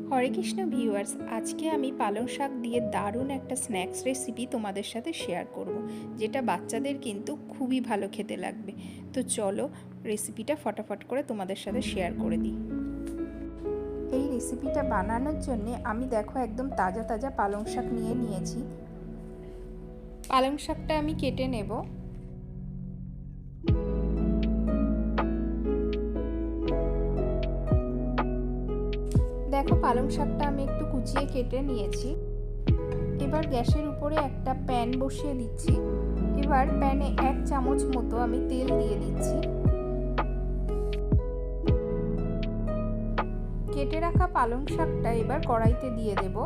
হরে Krishna viewers, আজকে আমি পালং শাক দিয়ে দারুণ একটা স্ন্যাক্স রেসিপি তোমাদের সাথে শেয়ার করব, যেটা বাচ্চাদের কিন্তু খুবই ভালো খেতে লাগবে। তো চলো রেসিপিটা ফটাফট করে তোমাদের সাথে শেয়ার করে দিই। এই রেসিপিটা বানানোর জন্য আমি দেখো একদম তাজা তাজা পালং শাক নিয়ে নিয়েছি। পালং শাকটা আমি কেটে নেব। দেখো পালং শাকটা আমি একটু কুচিয়ে কেটে নিয়েছি। এবার গ্যাসের উপরে একটা প্যান বসিয়ে দিচ্ছি। এবার প্যানে 1 চামচ মতো আমি তেল দিয়ে দিচ্ছি। কেটে রাখা পালং শাকটা এবার কড়াইতে দিয়ে দেব।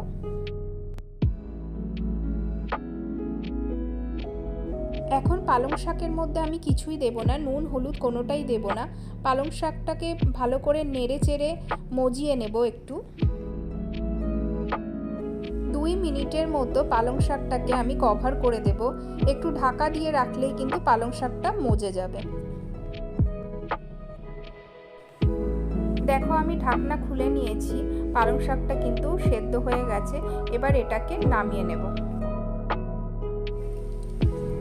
এখন পালং শাকের মধ্যে আমি কিছুই দেব না, নুন হলুদ কোনোটাই দেব না। পালং শাকটাকে ভালো করে নেড়ে চেড়ে মজিয়ে নেব একটু। 2 মিনিটের মতো পালং শাকটাকে আমি কভার করে দেব। একটু ঢাকা দিয়ে রাখলেই কিন্তু পালং শাকটা মজে যাবে। দেখো আমি ঢাকনা খুলে নিয়েছি, পালং শাকটা কিন্তু সেদ্ধ হয়ে গেছে। এবার এটাকে নামিয়ে নেব।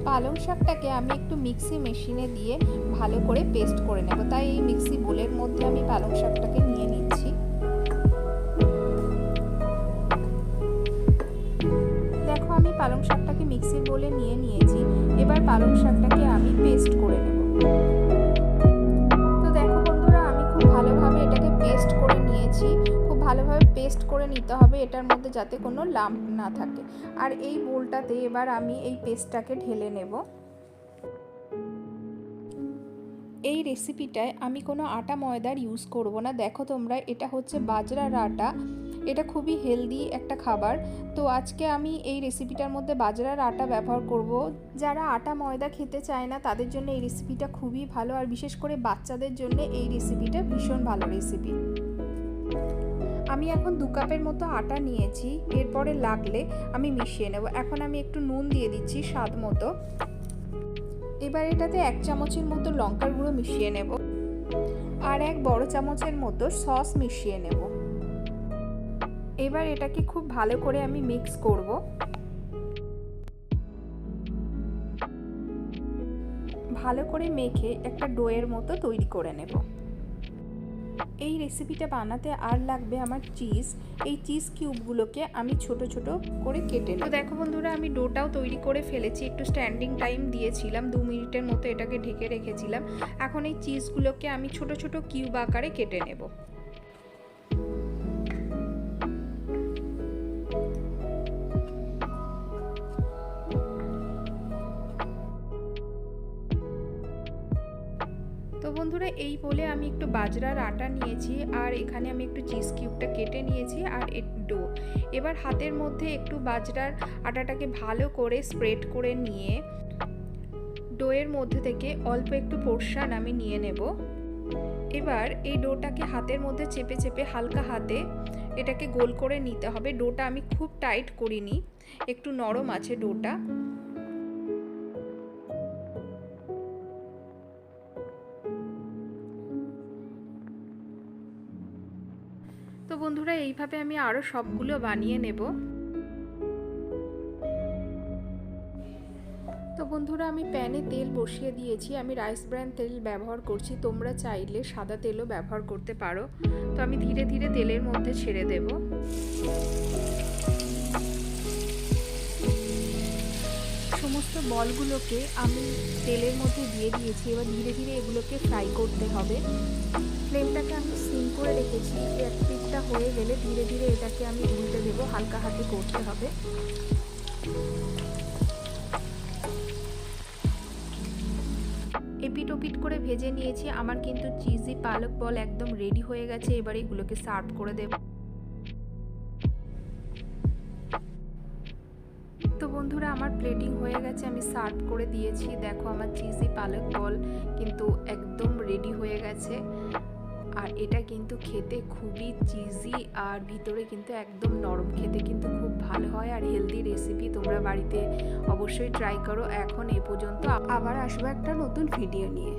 পালং শাকটাকে আমি একটু মিক্সি মেশিনে দিয়ে ভালো করে পেস্ট করে নেব, তাই এই মিক্সি বোলের মধ্যে আমি পালং শাকটাকে নিয়ে নিচ্ছি। দেখো আমি পালং শাকটাকে মিক্সির বোলে নিয়ে নিয়েছি। এবার পালং শাকটাকে আমি পেস্ট করে নেব। তো দেখো বন্ধুরা, আমি খুব ভালোভাবে এটাকে পেস্ট করে নিয়েছি। খুব ভালোভাবে পেস্ট করে নিতে হবে, এটার মধ্যে যাতে কোনো লাম্প না থাকে। আর এই বোলটাতে এবার আমি এই পেস্টটাকে ঢেলে নেব। এই রেসিপিটায় আমি কোনো আটা ময়দার ইউজ করব না। দেখো তোমরা, এটা হচ্ছে বাজরার আটা। এটা খুবই হেলদি একটা খাবার। তো আজকে আমি এই রেসিপিটার মধ্যে বাজরার আটা ব্যবহার করব। যারা আটা ময়দা খেতে চায় না তাদের জন্য এই রেসিপিটা খুবই ভালো, আর বিশেষ করে বাচ্চাদের জন্য এই রেসিপিটা ভীষণ ভালো রেসিপি। আমি এখন 2 কাপের মতো আটা নিয়েছি। এরপরে লাগলে আমি মিশিয়ে নেব। এখন আমি একটু নুন দিয়ে দিচ্ছি স্বাদ মতো। এবার এটাতে 1 চামচের মতো লঙ্কার গুঁড়ো মিশিয়ে নেব, আর 1 বড় চামচের মতো সস মিশিয়ে নেব। এবার এটাকে খুব ভালো করে আমি মিক্স করব। ভালো করে মেখে একটা ডোয়ের মতো তৈরি করে নেব। এই রেসিপিটা বানাতে আর লাগবে আমার চিজ। এই চিজ কিউবগুলোকে আমি ছোট ছোট করে কেটে নেব। তো দেখো বন্ধুরা, আমি ডোটাও তৈরি করে ফেলেছি। একটু স্ট্যান্ডিং টাইম দিয়েছিলাম, 2 মিনিটের মতো এটাকে ঢেকে রেখেছিলাম। এখন এই চিজগুলোকে আমি ছোট ছোট কিউব আকারে কেটে নেব। তো বন্ধুরা, এই বলে আমি একটু বাজরার আটা নিয়েছি, আর এখানে আমি একটু চিজ কিউবটা কেটে নিয়েছি, আর ডো। এবার হাতের মধ্যে একটু বাজরার আটাটাকে ভালো করে স্প্রেড করে নিয়ে ডোয়ের মধ্যে থেকে অল্প একটু পোর্শন আমি নিয়ে নেব। এবার এই ডোটাকে হাতের মধ্যে চেপে চেপে হালকা হাতে এটাকে গোল করে নিতে হবে। ডোটা আমি খুব টাইট করিনি, একটু নরম আছে ডোটা। তো বন্ধুরা, এইভাবে আমি আরও সবগুলো বানিয়ে নেব। তো বন্ধুরা, আমি প্যানে তেল বসিয়ে দিয়েছি। আমি রাইস ব্র্যান তেল ব্যবহার করছি, তোমরা চাইলে সাদা তেলও ব্যবহার করতে পারো। তো আমি ধীরে ধীরে তেলের মধ্যে ছেড়ে দেব। সমস্ত বলগুলোকে আমি তেলের মধ্যে দিয়ে দিয়েছি। এবার ধীরে ধীরে এগুলোকে ফ্রাই করতে হবে। ফ্লেমটাকে আমি সিম করে রেখেছি। এক পিঠটা হয়ে গেলে ধীরে ধীরে এটাকে আমি উল্টে দেবো, হালকা হাতে করতে হবে। এপিট ওপিট করে ভেজে নিয়েছি। আমার কিন্তু চিজি পালক বল একদম রেডি হয়ে গেছে। এবার এগুলোকে সার্ভ করে দেব। তো বন্ধুরা, আমার প্লেটিং হয়ে গেছে, আমি সার্ভ করে দিয়েছি। দেখো আমার চিজি পালক বল কিন্তু একদম রেডি হয়ে গেছে। আর এটা কিন্তু খেতে খুবই চিজি, আর ভিতরে কিন্তু একদম নরম, খেতে কিন্তু খুব ভালো হয়। আর হেলদি রেসিপি, তোমরা বাড়িতে অবশ্যই ট্রাই করো। এখন এ পর্যন্ত, আবার আসবো একটা নতুন ভিডিও নিয়ে।